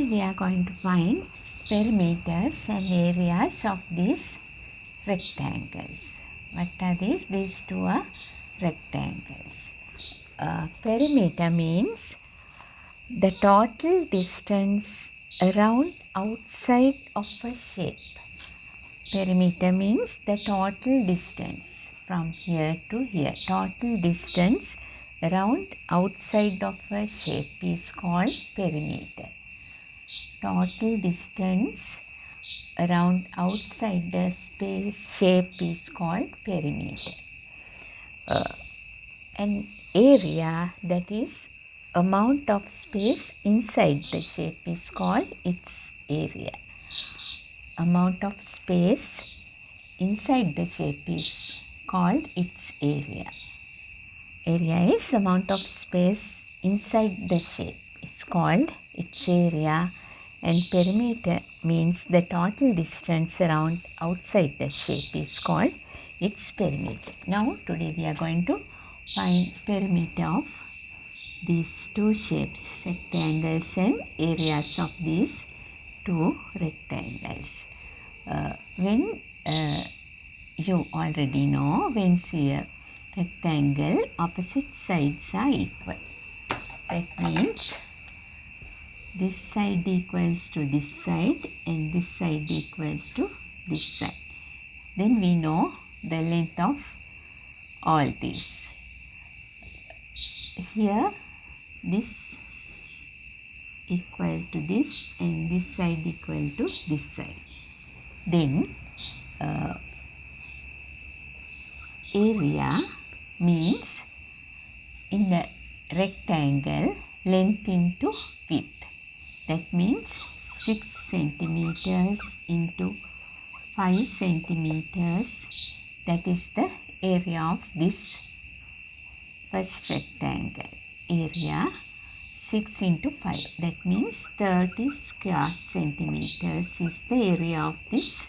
Today we are going to find perimeters and areas of these rectangles. What are these? These two are rectangles. Perimeter means the total distance around outside of a shape. Perimeter means the total distance from here to here. Total distance around outside of a shape is called perimeter. Total distance around outside the shape is called perimeter. An area, that is amount of space inside the shape, is called its area. Amount of space inside the shape is called its area. Area is amount of space inside the shape. It's called its area, and perimeter means the total distance around outside the shape is called its perimeter. Now today we are going to find perimeter of these two shapes, rectangles, and areas of these two rectangles. When you already know, when see a rectangle, opposite sides are equal. That means this side equals to this side and this side equals to this side. Then we know the length of all these. Here this equal to this and this side equal to this side. Then area means in the rectangle length into width. That means 6 centimeters into 5 centimeters. That is the area of this first rectangle. Area 6 into 5. That means 30 square centimeters is the area of this